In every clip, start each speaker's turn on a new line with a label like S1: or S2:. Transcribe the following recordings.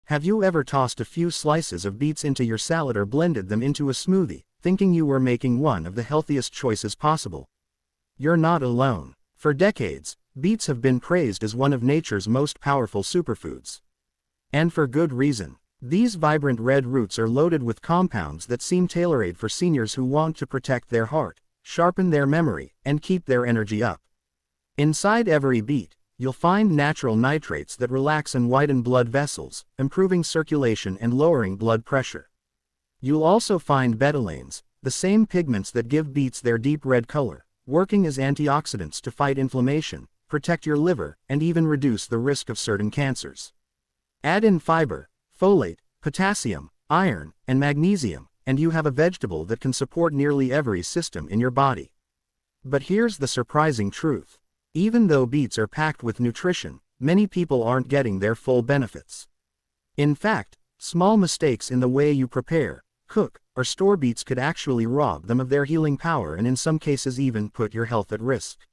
S1: Have you ever tossed a few slices of beets into your salad or blended them into a smoothie, thinking you were making one of the healthiest choices possible? You're not alone. For decades, beets have been praised as one of nature's most powerful superfoods. And for good reason. These vibrant red roots are loaded with compounds that seem tailor-made for seniors who want to protect their heart, sharpen their memory, and keep their energy up. Inside every beet, you'll find natural nitrates that relax and widen blood vessels, improving circulation and lowering blood pressure. You'll also find betalains, the same pigments that give beets their deep red color, working as antioxidants to fight inflammation, protect your liver, and even reduce the risk of certain cancers. Add in fiber, folate, potassium, iron, and magnesium, and you have a vegetable that can support nearly every system in your body. But here's the surprising truth. Even though beets are packed with nutrition, many people aren't getting their full benefits. In fact, small mistakes in the way you prepare, cook, or store beets could actually rob them of their healing power and in some cases even put your health at risk.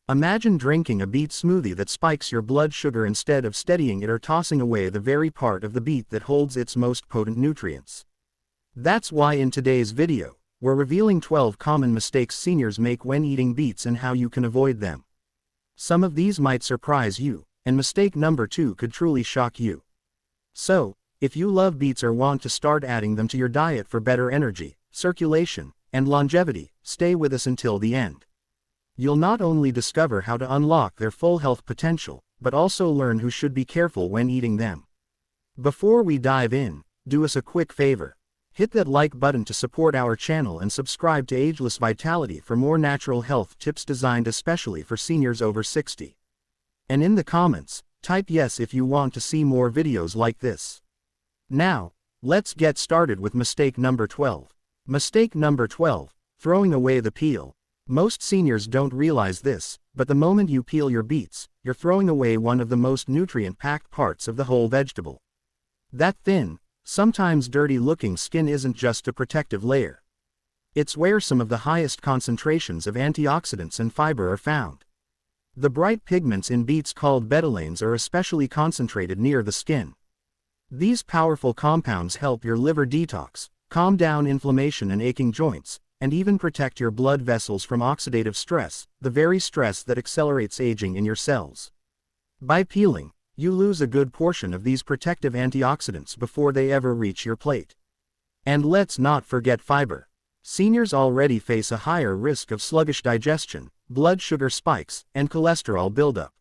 S1: Imagine drinking a beet smoothie that spikes your blood sugar instead of steadying it, or tossing away the very part of the beet that holds its most potent nutrients. That's why in today's video, we're revealing 12 common mistakes seniors make when eating beets and how you can avoid them. Some of these might surprise you, and mistake number 2 could truly shock you. So, if you love beets or want to start adding them to your diet for better energy, circulation, and longevity, stay with us until the end. You'll not only discover how to unlock their full health potential, but also learn who should be careful when eating them. Before we dive in, do us a quick favor. Hit that like button to support our channel and subscribe to Ageless Vitality for more natural health tips designed especially for seniors over 60. And in the comments, type yes if you want to see more videos like this. Now, let's get started with mistake number 12. Mistake number 12, throwing away the peel. Most seniors don't realize this, but the moment you peel your beets, you're throwing away one of the most nutrient-packed parts of the whole vegetable. That thin, sometimes dirty-looking skin isn't just a protective layer. It's where some of the highest concentrations of antioxidants and fiber are found. The bright pigments in beets called betalains are especially concentrated near the skin. These powerful compounds help your liver detox, calm down inflammation and aching joints, and even protect your blood vessels from oxidative stress, the very stress that accelerates aging in your cells. By peeling, you lose a good portion of these protective antioxidants before they ever reach your plate. And let's not forget fiber. Seniors already face a higher risk of sluggish digestion, blood sugar spikes, and cholesterol buildup.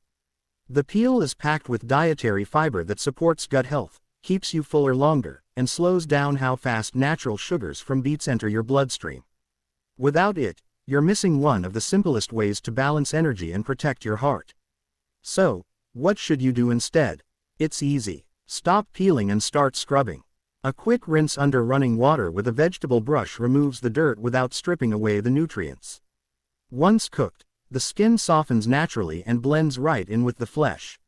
S1: The peel is packed with dietary fiber that supports gut health, keeps you fuller longer, and slows down how fast natural sugars from beets enter your bloodstream. Without it, you're missing one of the simplest ways to balance energy and protect your heart. So, what should you do instead? It's easy. Stop peeling and start scrubbing. A quick rinse under running water with a vegetable brush removes the dirt without stripping away the nutrients. Once cooked, the skin softens naturally and blends right in with the flesh.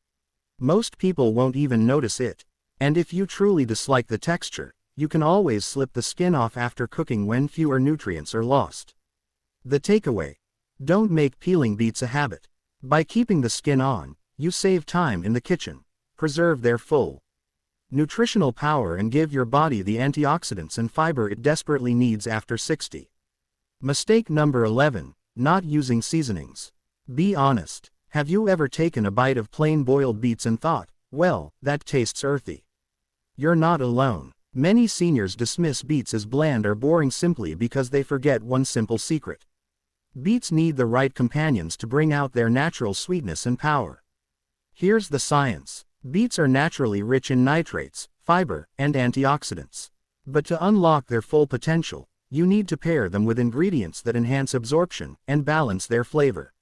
S1: Most people won't even notice it. And if you truly dislike the texture, you can always slip the skin off after cooking when fewer nutrients are lost. The takeaway: don't make peeling beets a habit. By keeping the skin on, you save time in the kitchen, preserve their full nutritional power, and give your body the antioxidants and fiber it desperately needs after 60. Mistake number 11, not using seasonings. Be honest. Have you ever taken a bite of plain boiled beets and thought, well, that tastes earthy? You're not alone. Many seniors dismiss beets as bland or boring simply because they forget one simple secret. Beets need the right companions to bring out their natural sweetness and power. Here's the science. Beets are naturally rich in nitrates, fiber, and antioxidants. But to unlock their full potential, you need to pair them with ingredients that enhance absorption and balance their flavor.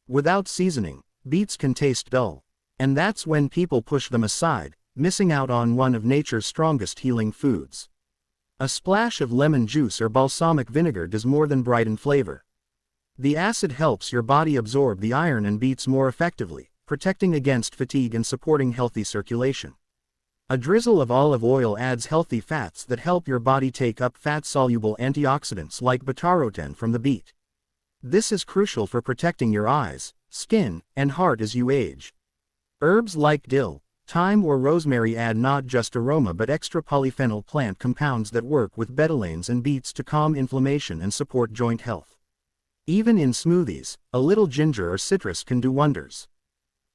S1: Without seasoning, beets can taste dull. And that's when people push them aside, missing out on one of nature's strongest healing foods. A splash of lemon juice or balsamic vinegar does more than brighten flavor. The acid helps your body absorb the iron in beets more effectively, protecting against fatigue and supporting healthy circulation. A drizzle of olive oil adds healthy fats that help your body take up fat-soluble antioxidants like beta-carotene from the beet. This is crucial for protecting your eyes, skin, and heart as you age. Herbs like dill, Thyme or rosemary add not just aroma but extra polyphenol plant compounds that work with betalains and beets to calm inflammation and support joint health. Even in smoothies, a little ginger or citrus can do wonders.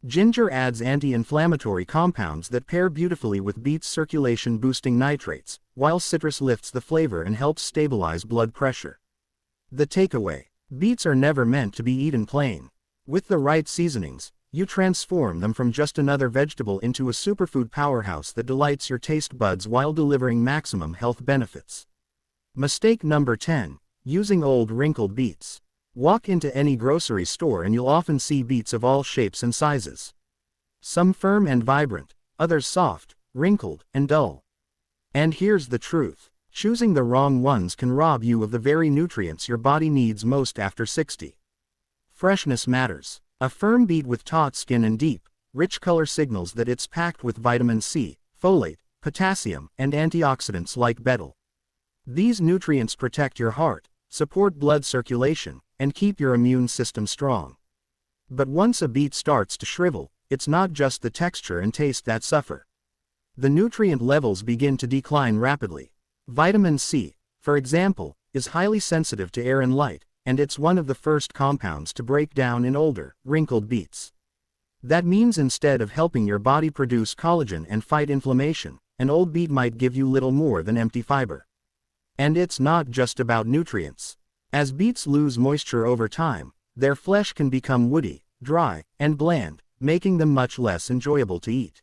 S1: Ginger adds anti-inflammatory compounds that pair beautifully with beets' circulation-boosting nitrates, while citrus lifts the flavor and helps stabilize blood pressure. The takeaway: beets are never meant to be eaten plain. With the right seasonings, you transform them from just another vegetable into a superfood powerhouse that delights your taste buds while delivering maximum health benefits. Mistake number 10. Using old wrinkled beets. Walk into any grocery store and you'll often see beets of all shapes and sizes. Some firm and vibrant, others soft, wrinkled, and dull. And here's the truth: choosing the wrong ones can rob you of the very nutrients your body needs most after 60. Freshness matters. A firm beet with taut skin and deep, rich color signals that it's packed with vitamin C, folate, potassium, and antioxidants like betel. These nutrients protect your heart, support blood circulation, and keep your immune system strong. But once a beet starts to shrivel, it's not just the texture and taste that suffer. The nutrient levels begin to decline rapidly. Vitamin C, for example, is highly sensitive to air and light, and it's one of the first compounds to break down in older, wrinkled beets. That means instead of helping your body produce collagen and fight inflammation, an old beet might give you little more than empty fiber. And it's not just about nutrients. As beets lose moisture over time, their flesh can become woody, dry, and bland, making them much less enjoyable to eat.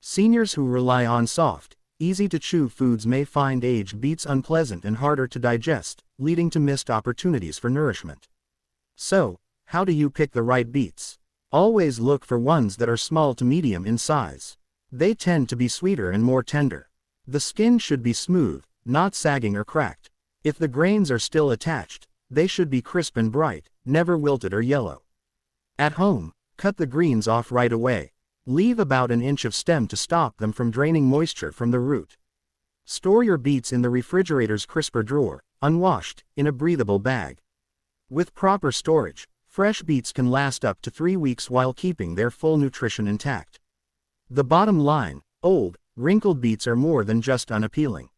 S1: Seniors who rely on soft, easy-to-chew foods may find aged beets unpleasant and harder to digest, leading to missed opportunities for nourishment. So, how do you pick the right beets? Always look for ones that are small to medium in size. They tend to be sweeter and more tender. The skin should be smooth, not sagging or cracked. If the grains are still attached, they should be crisp and bright, never wilted or yellow. At home, cut the greens off right away. Leave about an inch of stem to stop them from draining moisture from the root. Store your beets in the refrigerator's crisper drawer, unwashed, in a breathable bag. With proper storage, fresh beets can last up to 3 weeks while keeping their full nutrition intact. The bottom line: old, wrinkled beets are more than just unappealing.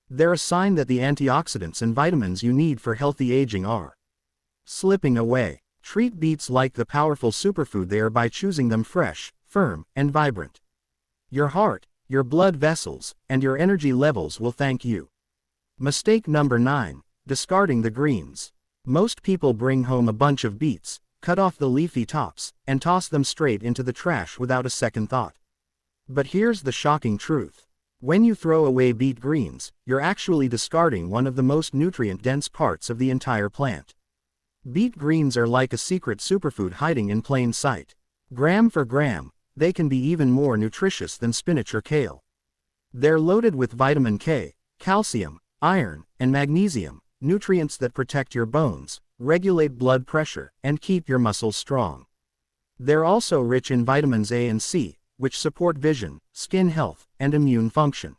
S1: They're a sign that the antioxidants and vitamins you need for healthy aging are slipping away. Treat beets like the powerful superfood they are by choosing them fresh, firm, and vibrant. Your heart, your blood vessels, and your energy levels will thank you. Mistake number 9. Discarding the greens. Most people bring home a bunch of beets, cut off the leafy tops, and toss them straight into the trash without a second thought. But here's the shocking truth. When you throw away beet greens, you're actually discarding one of the most nutrient-dense parts of the entire plant. Beet greens are like a secret superfood hiding in plain sight. Gram for gram, they can be even more nutritious than spinach or kale. They're loaded with vitamin K, calcium, iron, and magnesium, nutrients that protect your bones, regulate blood pressure, and keep your muscles strong. They're also rich in vitamins A and C, which support vision, skin health, and immune function.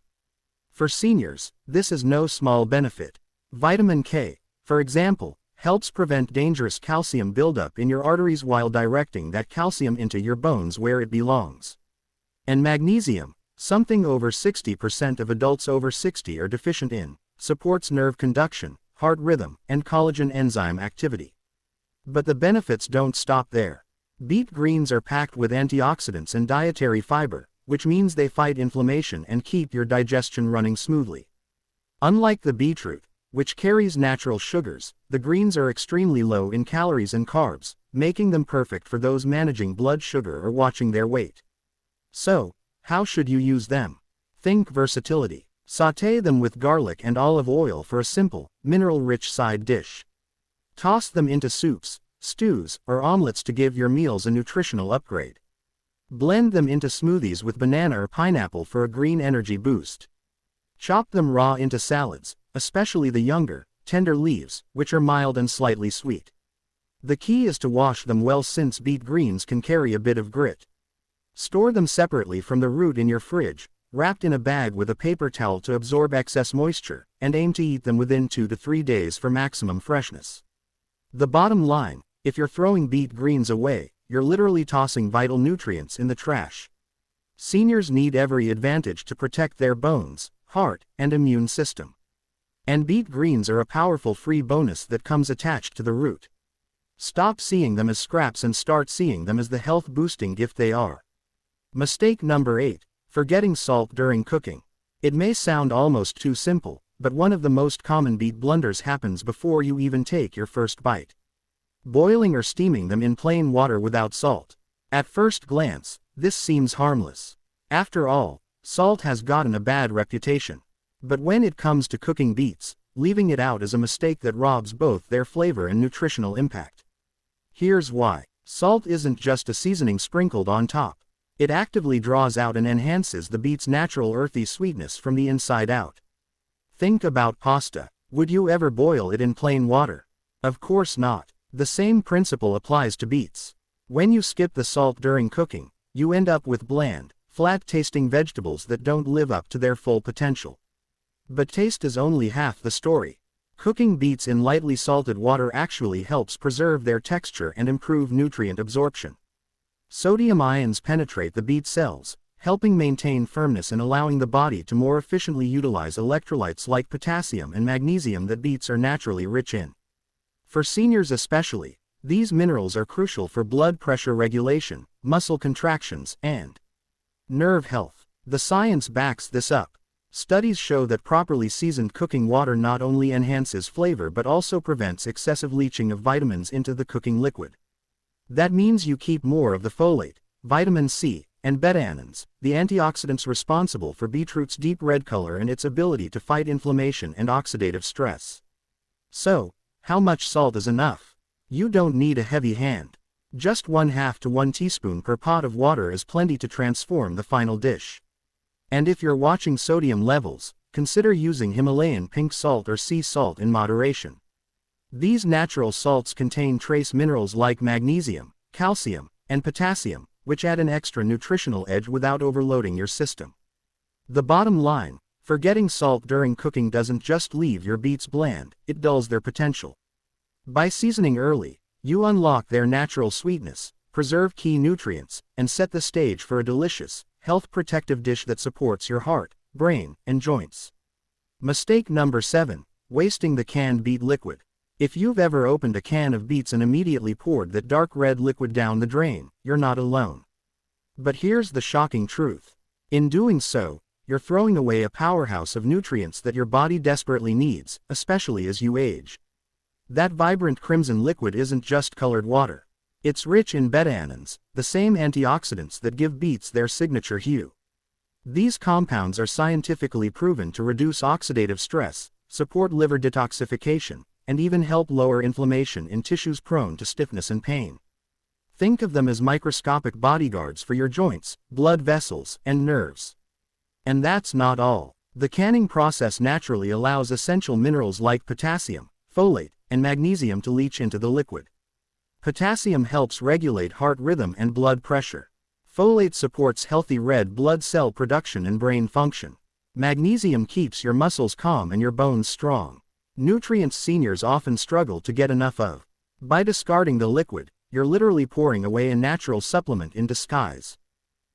S1: For seniors, this is no small benefit. Vitamin K, for example, helps prevent dangerous calcium buildup in your arteries while directing that calcium into your bones where it belongs. And magnesium, something over 60% of adults over 60 are deficient in, supports nerve conduction, heart rhythm, and collagen enzyme activity. But the benefits don't stop there. Beet greens are packed with antioxidants and dietary fiber, which means they fight inflammation and keep your digestion running smoothly. Unlike the beetroot, which carries natural sugars, the greens are extremely low in calories and carbs, making them perfect for those managing blood sugar or watching their weight. So, how should you use them? Think versatility. Sauté them with garlic and olive oil for a simple, mineral-rich side dish. Toss them into soups, stews, or omelets to give your meals a nutritional upgrade. Blend them into smoothies with banana or pineapple for a green energy boost. Chop them raw into salads, especially the younger, tender leaves, which are mild and slightly sweet. The key is to wash them well since beet greens can carry a bit of grit. Store them separately from the root in your fridge, wrapped in a bag with a paper towel to absorb excess moisture, and aim to eat them within 2 to 3 days for maximum freshness. The bottom line: if you're throwing beet greens away, you're literally tossing vital nutrients in the trash. Seniors need every advantage to protect their bones, heart, and immune system. And beet greens are a powerful free bonus that comes attached to the root. Stop seeing them as scraps and start seeing them as the health-boosting gift they are. Mistake number 8. Forgetting salt during cooking. It may sound almost too simple, but one of the most common beet blunders happens before you even take your first bite. Boiling or steaming them in plain water without salt. At first glance, this seems harmless. After all, salt has gotten a bad reputation. But when it comes to cooking beets, leaving it out is a mistake that robs both their flavor and nutritional impact. Here's why. Salt isn't just a seasoning sprinkled on top. It actively draws out and enhances the beet's natural earthy sweetness from the inside out. Think about pasta. Would you ever boil it in plain water? Of course not. The same principle applies to beets. When you skip the salt during cooking, you end up with bland, flat-tasting vegetables that don't live up to their full potential. But taste is only half the story. Cooking beets in lightly salted water actually helps preserve their texture and improve nutrient absorption. Sodium ions penetrate the beet cells, helping maintain firmness and allowing the body to more efficiently utilize electrolytes like potassium and magnesium that beets are naturally rich in. For seniors especially, these minerals are crucial for blood pressure regulation, muscle contractions, and nerve health. The science backs this up. Studies show that properly seasoned cooking water not only enhances flavor but also prevents excessive leaching of vitamins into the cooking liquid. That means you keep more of the folate, vitamin C, and beta-anins, the antioxidants responsible for beetroot's deep red color and its ability to fight inflammation and oxidative stress. So, how much salt is enough? You don't need a heavy hand. Just 1/2 to 1 teaspoon per pot of water is plenty to transform the final dish. And if you're watching sodium levels, consider using Himalayan pink salt or sea salt in moderation. These natural salts contain trace minerals like magnesium, calcium, and potassium, which add an extra nutritional edge without overloading your system. The bottom line, forgetting salt during cooking doesn't just leave your beets bland, it dulls their potential. By seasoning early, you unlock their natural sweetness, preserve key nutrients, and set the stage for a delicious, health-protective dish that supports your heart, brain, and joints. Mistake number 7. Wasting the canned beet liquid. If you've ever opened a can of beets and immediately poured that dark red liquid down the drain, you're not alone. But here's the shocking truth. In doing so, you're throwing away a powerhouse of nutrients that your body desperately needs, especially as you age. That vibrant crimson liquid isn't just colored water. It's rich in beta-anins, the same antioxidants that give beets their signature hue. These compounds are scientifically proven to reduce oxidative stress, support liver detoxification, and even help lower inflammation in tissues prone to stiffness and pain. Think of them as microscopic bodyguards for your joints, blood vessels, and nerves. And that's not all. The canning process naturally allows essential minerals like potassium, folate, and magnesium to leach into the liquid. Potassium helps regulate heart rhythm and blood pressure. Folate supports healthy red blood cell production and brain function. Magnesium keeps your muscles calm and your bones strong. Nutrients seniors often struggle to get enough of. By discarding the liquid, you're literally pouring away a natural supplement in disguise.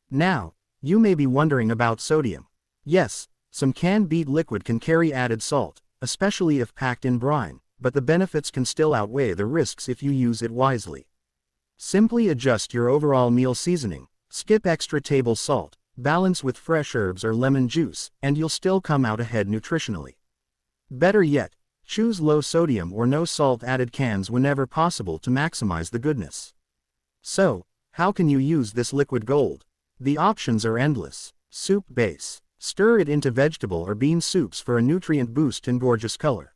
S1: Now, you may be wondering about sodium. Yes, some canned beet liquid can carry added salt, especially if packed in brine, but the benefits can still outweigh the risks if you use it wisely. Simply adjust your overall meal seasoning, skip extra table salt, balance with fresh herbs or lemon juice, and you'll still come out ahead nutritionally. Better yet, choose low sodium or no salt added cans whenever possible to maximize the goodness. So, how can you use this liquid gold? The options are endless. Soup base. Stir it into vegetable or bean soups for a nutrient boost and gorgeous color.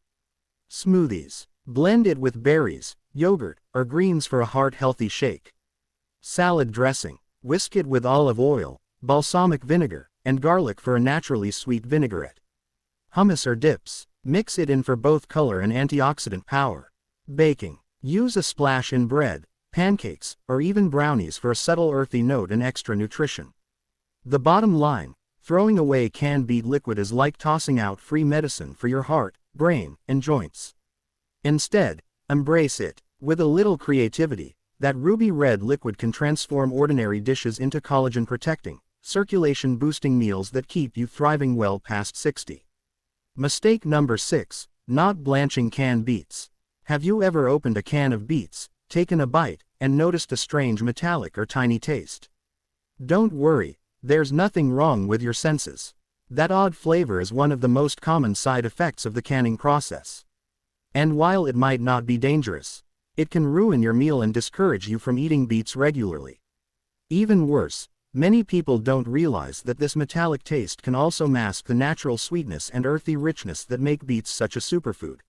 S1: Smoothies. Blend it with berries, yogurt, or greens for a heart-healthy shake. Salad dressing. Whisk it with olive oil, balsamic vinegar, and garlic for a naturally sweet vinaigrette. Hummus or dips. Mix it in for both color and antioxidant power. Baking. Use a splash in bread, pancakes, or even brownies for a subtle earthy note and extra nutrition. The bottom line, throwing away canned beet liquid is like tossing out free medicine for your heart, brain, and joints. Instead, embrace it. With a little creativity, that ruby red liquid can transform ordinary dishes into collagen-protecting, circulation-boosting meals that keep you thriving well past 60. Mistake number 6, not blanching canned beets. Have you ever opened a can of beets, taken a bite, and noticed a strange metallic or tiny taste? Don't worry, there's nothing wrong with your senses. That odd flavor is one of the most common side effects of the canning process. And while it might not be dangerous, it can ruin your meal and discourage you from eating beets regularly. Even worse, many people don't realize that this metallic taste can also mask the natural sweetness and earthy richness that make beets such a superfood.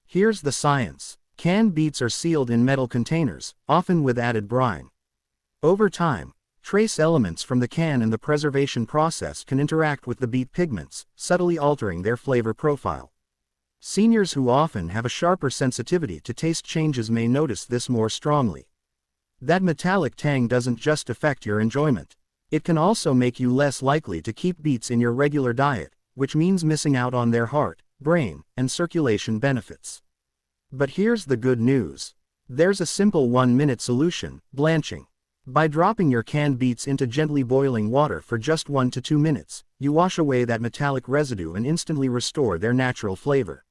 S1: Here's the science. Canned beets are sealed in metal containers, often with added brine. Over time, trace elements from the can and the preservation process can interact with the beet pigments, subtly altering their flavor profile. Seniors who often have a sharper sensitivity to taste changes may notice this more strongly. That metallic tang doesn't just affect your enjoyment. It can also make you less likely to keep beets in your regular diet, which means missing out on their heart, brain, and circulation benefits. But here's the good news. There's a simple 1-minute solution: blanching. By dropping your canned beets into gently boiling water for just 1 to 2 minutes, you wash away that metallic residue and instantly restore their natural flavor.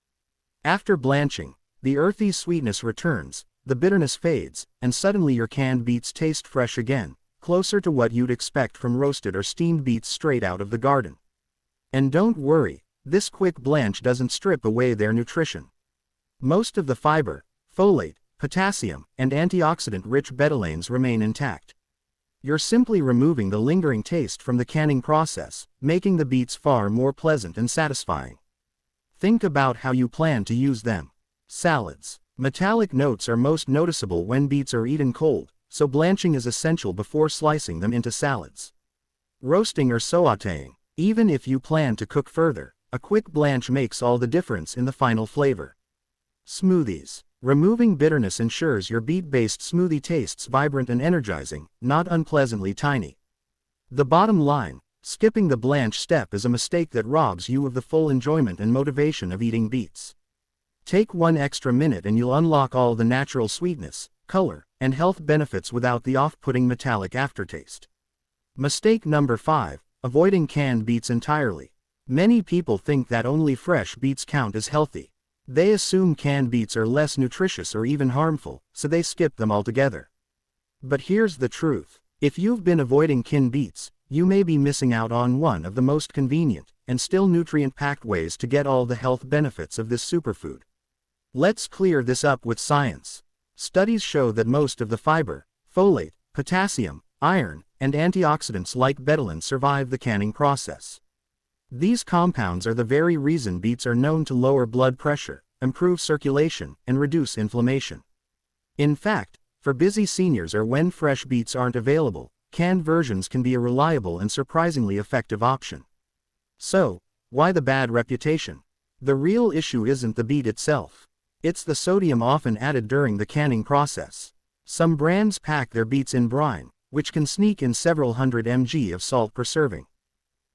S1: After blanching, the earthy sweetness returns, the bitterness fades, and suddenly your canned beets taste fresh again, closer to what you'd expect from roasted or steamed beets straight out of the garden. And don't worry, this quick blanch doesn't strip away their nutrition. Most of the fiber, folate, potassium, and antioxidant-rich betalains remain intact. You're simply removing the lingering taste from the canning process, making the beets far more pleasant and satisfying. Think about how you plan to use them. Salads. Metallic notes are most noticeable when beets are eaten cold, so blanching is essential before slicing them into salads. Roasting or sautéing. Even if you plan to cook further, a quick blanch makes all the difference in the final flavor. Smoothies. Removing bitterness ensures your beet-based smoothie tastes vibrant and energizing, not unpleasantly tiny. The bottom line: skipping the blanch step is a mistake that robs you of the full enjoyment and motivation of eating beets. Take 1 extra minute and you'll unlock all the natural sweetness, color, and health benefits without the off-putting metallic aftertaste. Mistake number 5, avoiding canned beets entirely. Many people think that only fresh beets count as healthy. They assume canned beets are less nutritious or even harmful, so they skip them altogether. But here's the truth. If you've been avoiding canned beets, you may be missing out on one of the most convenient, and still nutrient-packed ways to get all the health benefits of this superfood. Let's clear this up with science. Studies show that most of the fiber, folate, potassium, iron, and antioxidants like betalain survive the canning process. These compounds are the very reason beets are known to lower blood pressure, improve circulation, and reduce inflammation. In fact, for busy seniors or when fresh beets aren't available, canned versions can be a reliable and surprisingly effective option. So, why the bad reputation? The real issue isn't the beet itself. It's the sodium often added during the canning process. Some brands pack their beets in brine, which can sneak in several hundred mg of salt per serving.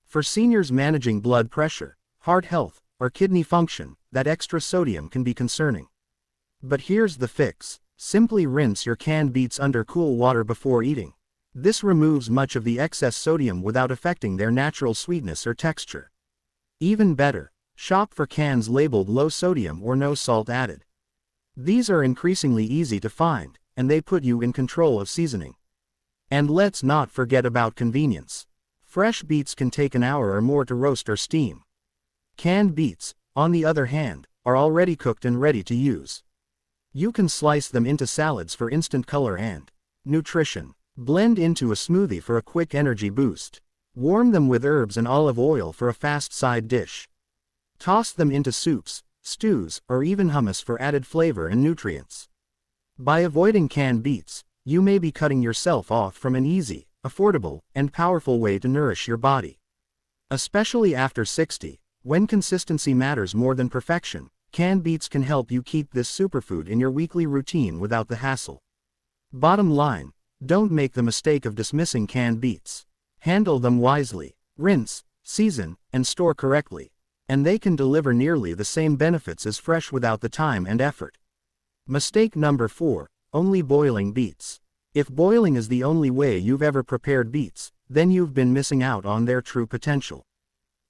S1: For seniors managing blood pressure, heart health, or kidney function, that extra sodium can be concerning. But here's the fix. Simply rinse your canned beets under cool water before eating. This removes much of the excess sodium without affecting their natural sweetness or texture. Even better, shop for cans labeled low sodium or no salt added. These are increasingly easy to find, and they put you in control of seasoning. And let's not forget about convenience. Fresh beets can take an hour or more to roast or steam. Canned beets, on the other hand, are already cooked and ready to use. You can slice them into salads for instant color and nutrition. Blend into a smoothie for a quick energy boost. Warm them with herbs and olive oil for a fast side dish. Toss them into soups, stews, or even hummus for added flavor and nutrients. By avoiding canned beets, you may be cutting yourself off from an easy, affordable, and powerful way to nourish your body. Especially after 60, when consistency matters more than perfection, canned beets can help you keep this superfood in your weekly routine without the hassle. Bottom line: don't make the mistake of dismissing canned beets. Handle them wisely, rinse, season, and store correctly, and they can deliver nearly the same benefits as fresh without the time and effort. Mistake number 4, only boiling beets. If boiling is the only way you've ever prepared beets, then you've been missing out on their true potential.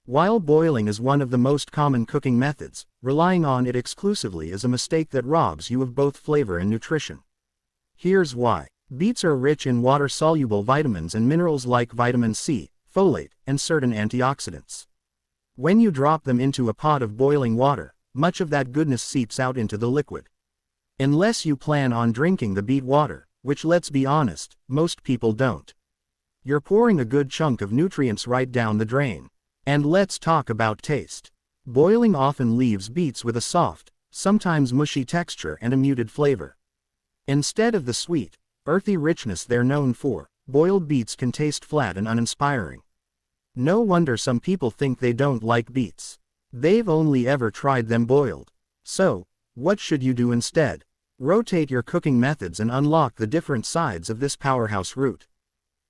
S1: While boiling is one of the most common cooking methods, relying on it exclusively is a mistake that robs you of both flavor and nutrition. Here's why. Beets are rich in water-soluble vitamins and minerals like vitamin C, folate, and certain antioxidants. When you drop them into a pot of boiling water, much of that goodness seeps out into the liquid. Unless you plan on drinking the beet water, which, let's be honest, most people don't. You're pouring a good chunk of nutrients right down the drain. And let's talk about taste. Boiling often leaves beets with a soft, sometimes mushy texture and a muted flavor. Instead of the sweet, earthy richness they're known for, boiled beets can taste flat and uninspiring. No wonder some people think they don't like beets. They've only ever tried them boiled. So, what should you do instead? Rotate your cooking methods and unlock the different sides of this powerhouse root.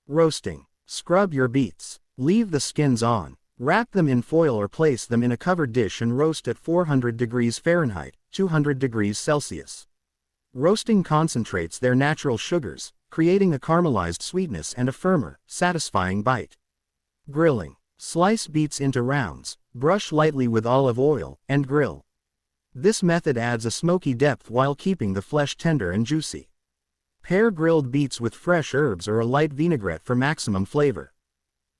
S1: Roasting. Scrub your beets. Leave the skins on. Wrap them in foil or place them in a covered dish and roast at 400 degrees Fahrenheit, 200 degrees Celsius. Roasting concentrates their natural sugars, creating a caramelized sweetness and a firmer, satisfying bite. Grilling. Slice beets into rounds, brush lightly with olive oil, and grill. This method adds a smoky depth while keeping the flesh tender and juicy. Pair grilled beets with fresh herbs or a light vinaigrette for maximum flavor.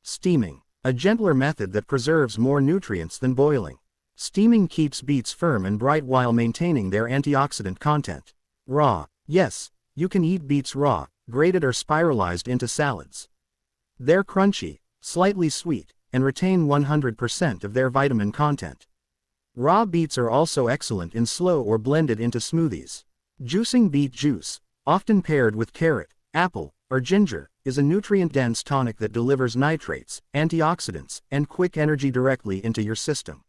S1: Steaming. A gentler method that preserves more nutrients than boiling. Steaming keeps beets firm and bright while maintaining their antioxidant content. Raw. Yes, you can eat beets raw, grated or spiralized into salads. They're crunchy, slightly sweet, and retain 100% of their vitamin content. Raw beets are also excellent in slow or blended into smoothies. Juicing beet juice, often paired with carrot, apple, or ginger, is a nutrient-dense tonic that delivers nitrates, antioxidants, and quick energy directly into your system.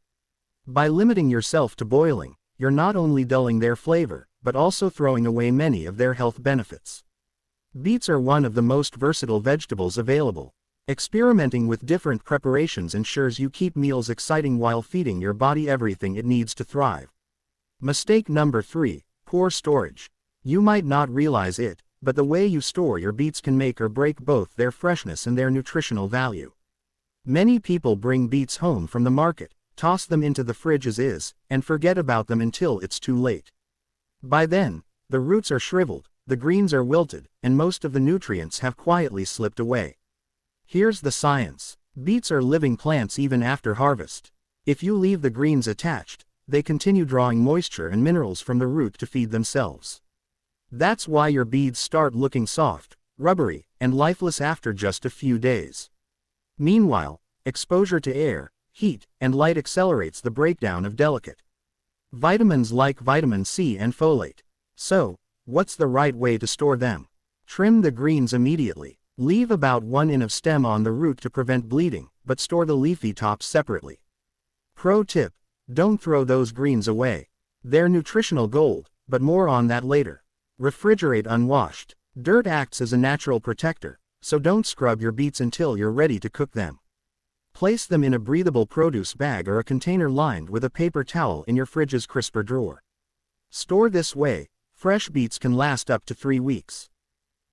S1: By limiting yourself to boiling, you're not only dulling their flavor, but also throwing away many of their health benefits. Beets are one of the most versatile vegetables available. Experimenting with different preparations ensures you keep meals exciting while feeding your body everything it needs to thrive. Mistake number 3, poor storage. You might not realize it, but the way you store your beets can make or break both their freshness and their nutritional value. Many people bring beets home from the market, toss them into the fridge as is, and forget about them until it's too late. By then, the roots are shriveled, the greens are wilted, and most of the nutrients have quietly slipped away. Here's the science. Beets are living plants even after harvest. If you leave the greens attached, they continue drawing moisture and minerals from the root to feed themselves. That's why your beets start looking soft, rubbery, and lifeless after just a few days. Meanwhile, exposure to air, heat, and light accelerates the breakdown of delicate vitamins like vitamin C and folate. So, what's the right way to store them? Trim the greens immediately. Leave about 1 inch of stem on the root to prevent bleeding, but store the leafy tops separately. Pro tip: don't throw those greens away. They're nutritional gold, but more on that later. Refrigerate unwashed. Dirt acts as a natural protector, so don't scrub your beets until you're ready to cook them. Place them in a breathable produce bag or a container lined with a paper towel in your fridge's crisper drawer. Store this way, fresh beets can last up to 3 weeks.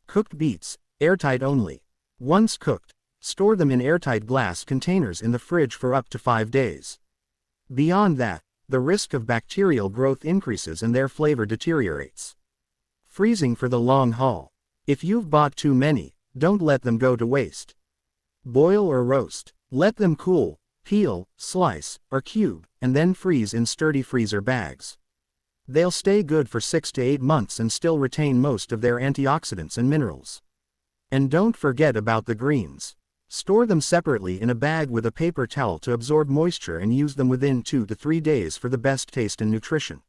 S1: Cooked beets, airtight only. Once cooked, store them in airtight glass containers in the fridge for up to 5 days. Beyond that, the risk of bacterial growth increases and their flavor deteriorates. Freezing for the long haul. If you've bought too many, don't let them go to waste. Boil or roast. Let them cool, peel, slice, or cube, and then freeze in sturdy freezer bags. They'll stay good for 6 to 8 months and still retain most of their antioxidants and minerals. And don't forget about the greens. Store them separately in a bag with a paper towel to absorb moisture and use them within 2 to 3 days for the best taste and nutrition.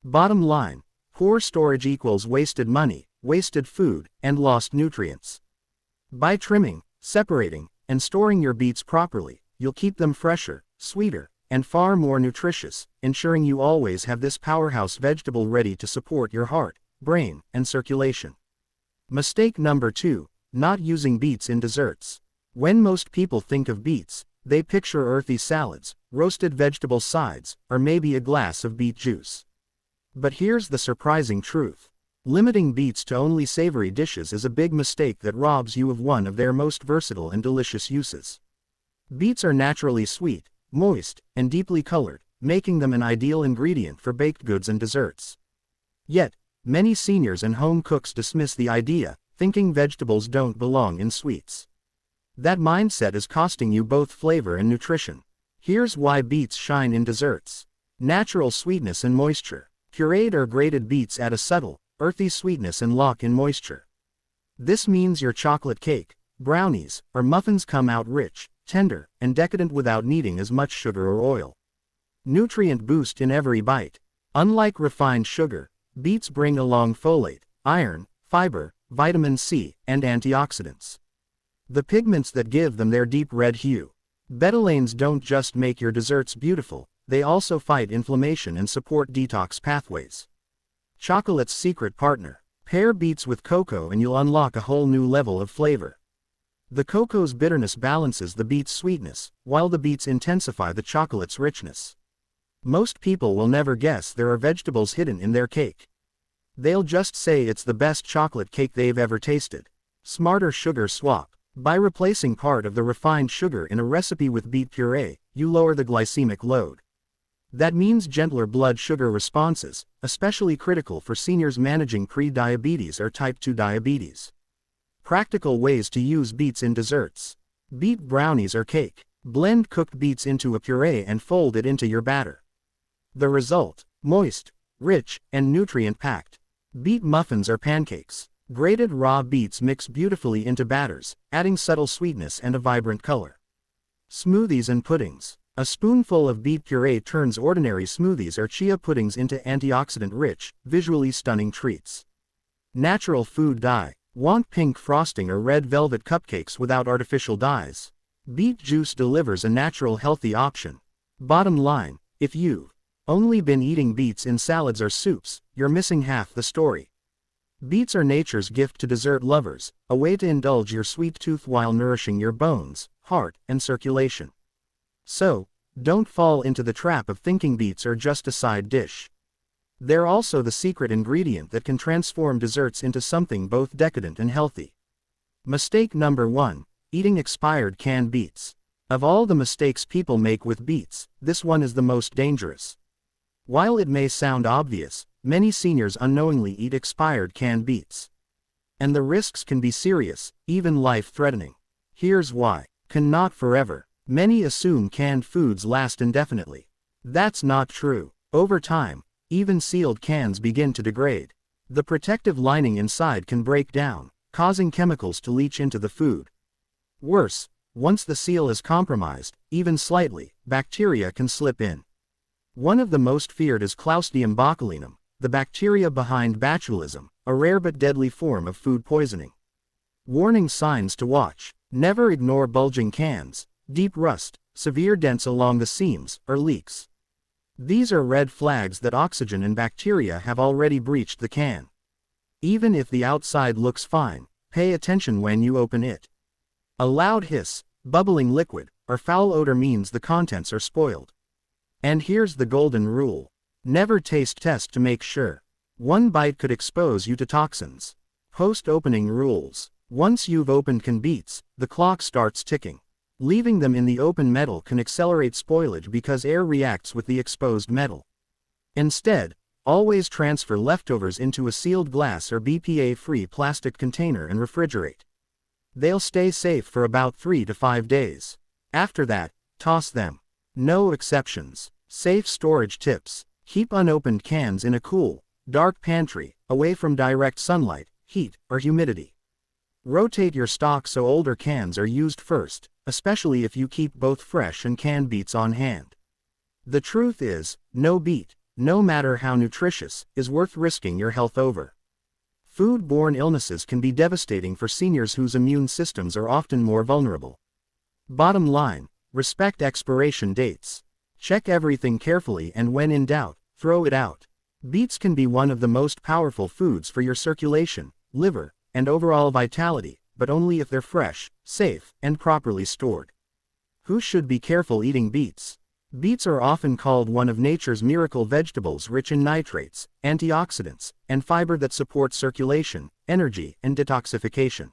S1: Bottom line: poor storage equals wasted money, wasted food, and lost nutrients. By trimming, separating, and storing your beets properly, you'll keep them fresher, sweeter, and far more nutritious, ensuring you always have this powerhouse vegetable ready to support your heart, brain, and circulation. Mistake number 2, not using beets in desserts. When most people think of beets, they picture earthy salads, roasted vegetable sides, or maybe a glass of beet juice. But here's the surprising truth. Limiting beets to only savory dishes is a big mistake that robs you of one of their most versatile and delicious uses. Beets are naturally sweet, moist, and deeply colored, making them an ideal ingredient for baked goods and desserts. Yet, many seniors and home cooks dismiss the idea, thinking vegetables don't belong in sweets. That mindset is costing you both flavor and nutrition. Here's why beets shine in desserts. Natural sweetness and moisture. Pureed or grated beets add a subtle, earthy sweetness and lock in moisture. This means your chocolate cake, brownies, or muffins come out rich, tender, and decadent without needing as much sugar or oil. Nutrient boost in every bite. Unlike refined sugar, beets bring along folate, iron, fiber, vitamin C, and antioxidants. The pigments that give them their deep red hue. Betalains don't just make your desserts beautiful, they also fight inflammation and support detox pathways. Chocolate's secret partner. Pair beets with cocoa and you'll unlock a whole new level of flavor. The cocoa's bitterness balances the beet's sweetness, while the beets intensify the chocolate's richness. Most people will never guess there are vegetables hidden in their cake. They'll just say it's the best chocolate cake they've ever tasted. Smarter sugar swap. By replacing part of the refined sugar in a recipe with beet puree, you lower the glycemic load. That means gentler blood sugar responses, especially critical for seniors managing pre-diabetes or type 2 diabetes. Practical ways to use beets in desserts. Beet brownies or cake. Blend cooked beets into a puree and fold it into your batter. The result: moist, rich, and nutrient-packed. Beet muffins or pancakes. Grated raw beets mix beautifully into batters, adding subtle sweetness and a vibrant color. Smoothies and puddings. A spoonful of beet puree turns ordinary smoothies or chia puddings into antioxidant-rich, visually stunning treats. Natural food dye. Want pink frosting or red velvet cupcakes without artificial dyes? Beet juice delivers a natural healthy option. Bottom line, if you've only been eating beets in salads or soups, you're missing half the story. Beets are nature's gift to dessert lovers, a way to indulge your sweet tooth while nourishing your bones, heart, and circulation. So, don't fall into the trap of thinking beets are just a side dish. They're also the secret ingredient that can transform desserts into something both decadent and healthy. Mistake number 1. Eating expired canned beets. Of all the mistakes people make with beets, this one is the most dangerous. While it may sound obvious, many seniors unknowingly eat expired canned beets. And the risks can be serious, even life-threatening. Here's why. Cannot forever. Many assume canned foods last indefinitely. That's not true. Over time, even sealed cans begin to degrade. The protective lining inside can break down, causing chemicals to leach into the food. Worse, once the seal is compromised, even slightly, bacteria can slip in. One of the most feared is Clostridium botulinum, the bacteria behind botulism, a rare but deadly form of food poisoning. Warning signs to watch. Never ignore bulging cans, deep rust, severe dents along the seams, or leaks. These are red flags that oxygen and bacteria have already breached the can. Even if the outside looks fine, pay attention when you open it. A loud hiss, bubbling liquid, or foul odor means the contents are spoiled. And here's the golden rule. Never taste test to make sure. One bite could expose you to toxins. Post-opening rules. Once you've opened canned beets, the clock starts ticking. Leaving them in the open metal can accelerate spoilage because air reacts with the exposed metal. Instead, always transfer leftovers into a sealed glass or BPA-free plastic container and refrigerate. They'll stay safe for about 3 to 5 days. After that, toss them. No exceptions. Safe storage tips. Keep unopened cans in a cool, dark pantry, away from direct sunlight, heat, or humidity. Rotate your stock so older cans are used first, especially if you keep both fresh and canned beets on hand. The truth is, no beet, no matter how nutritious, is worth risking your health over. Food-borne illnesses can be devastating for seniors whose immune systems are often more vulnerable. Bottom line, respect expiration dates. Check everything carefully and when in doubt, throw it out. Beets can be one of the most powerful foods for your circulation, liver, and overall vitality, but only if they're fresh, safe, and properly stored. Who should be careful eating beets? Beets are often called one of nature's miracle vegetables, rich in nitrates, antioxidants, and fiber that support circulation, energy, and detoxification.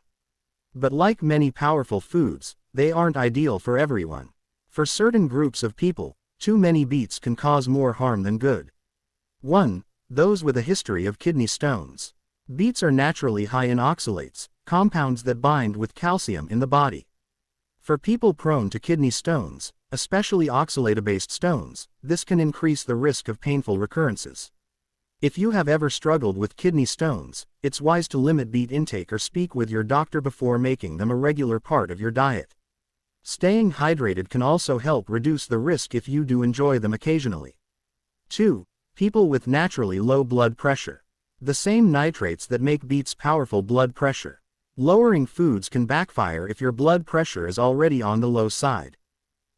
S1: But like many powerful foods, they aren't ideal for everyone. For certain groups of people, too many beets can cause more harm than good. 1. Those with a history of kidney stones. Beets are naturally high in oxalates, compounds that bind with calcium in the body. For people prone to kidney stones, especially oxalate-based stones, this can increase the risk of painful recurrences. If you have ever struggled with kidney stones, it's wise to limit beet intake or speak with your doctor before making them a regular part of your diet. Staying hydrated can also help reduce the risk if you do enjoy them occasionally. 2. People with naturally low blood pressure. The same nitrates that make beets powerful blood pressure. Lowering foods can backfire if your blood pressure is already on the low side.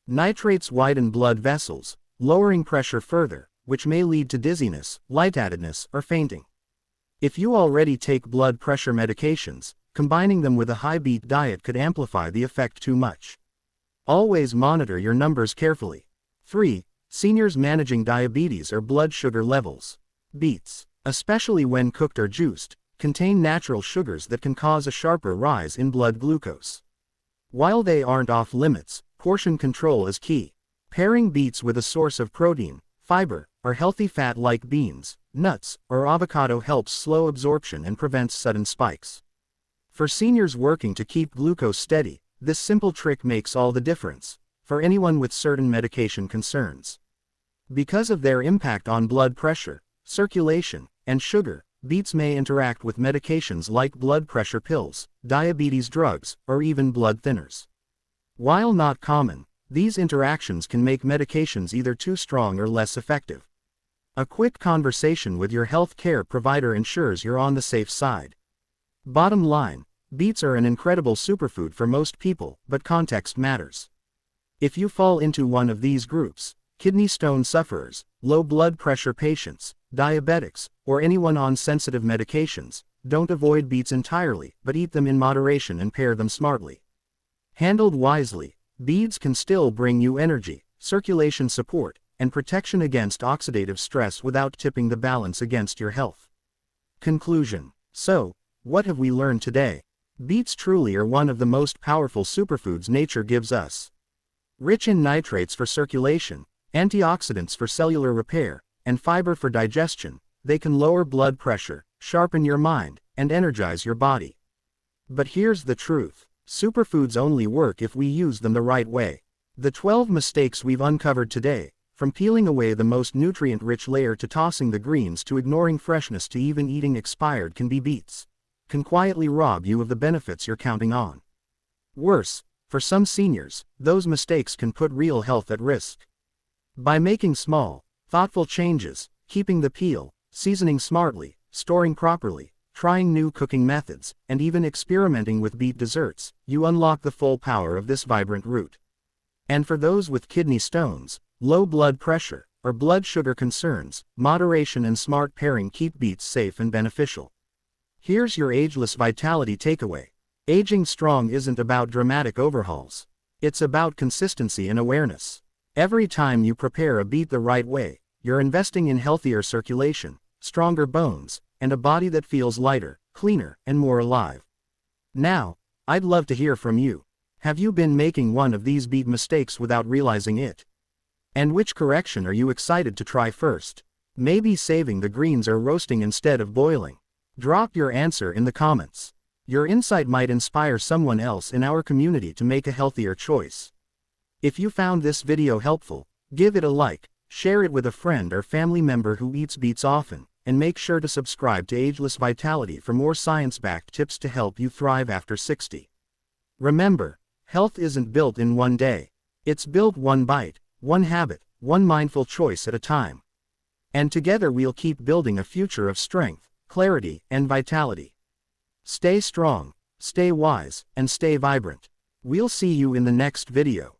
S1: Nitrates widen blood vessels, lowering pressure further, which may lead to dizziness, lightheadedness, or fainting. If you already take blood pressure medications, combining them with a high beet diet could amplify the effect too much. Always monitor your numbers carefully. 3. Seniors managing diabetes or blood sugar levels. Beets, especially when cooked or juiced, contain natural sugars that can cause a sharper rise in blood glucose. While they aren't off limits, portion control is key. Pairing beets with a source of protein, fiber, or healthy fat like beans, nuts, or avocado helps slow absorption and prevents sudden spikes. For seniors working to keep glucose steady, this simple trick makes all the difference. For anyone with certain medication concerns. Because of their impact on blood pressure, circulation, and sugar, beets may interact with medications like blood pressure pills, diabetes drugs, or even blood thinners. While not common, these interactions can make medications either too strong or less effective. A quick conversation with your health care provider ensures you're on the safe side. Bottom line, beets are an incredible superfood for most people, but context matters. If you fall into one of these groups, kidney stone sufferers, low blood pressure patients, diabetics, or anyone on sensitive medications, don't avoid beets entirely, but eat them in moderation and pair them smartly. Handled wisely, beets can still bring you energy, circulation support, and protection against oxidative stress without tipping the balance against your health. Conclusion. So, what have we learned today? Beets truly are one of the most powerful superfoods nature gives us. Rich in nitrates for circulation, antioxidants for cellular repair, and fiber for digestion, they can lower blood pressure, sharpen your mind, and energize your body. But here's the truth. Superfoods only work if we use them the right way. The 12 mistakes we've uncovered today, from peeling away the most nutrient-rich layer to tossing the greens to ignoring freshness to even eating expired beets, can quietly rob you of the benefits you're counting on. Worse, for some seniors, those mistakes can put real health at risk. By making small, thoughtful changes, keeping the peel, seasoning smartly, storing properly, trying new cooking methods, and even experimenting with beet desserts, you unlock the full power of this vibrant root. And for those with kidney stones, low blood pressure, or blood sugar concerns, moderation and smart pairing keep beets safe and beneficial. Here's your ageless vitality takeaway. Aging strong isn't about dramatic overhauls. It's about consistency and awareness. Every time you prepare a beet the right way, you're investing in healthier circulation, stronger bones, and a body that feels lighter, cleaner, and more alive. Now, I'd love to hear from you. Have you been making one of these beet mistakes without realizing it? And which correction are you excited to try first? Maybe saving the greens or roasting instead of boiling? Drop your answer in the comments. Your insight might inspire someone else in our community to make a healthier choice. If you found this video helpful, give it a like, share it with a friend or family member who eats beets often, and make sure to subscribe to Ageless Vitality for more science-backed tips to help you thrive after 60. Remember, health isn't built in one day. It's built one bite, one habit, one mindful choice at a time. And together we'll keep building a future of strength, clarity, and vitality. Stay strong, stay wise, and stay vibrant. We'll see you in the next video.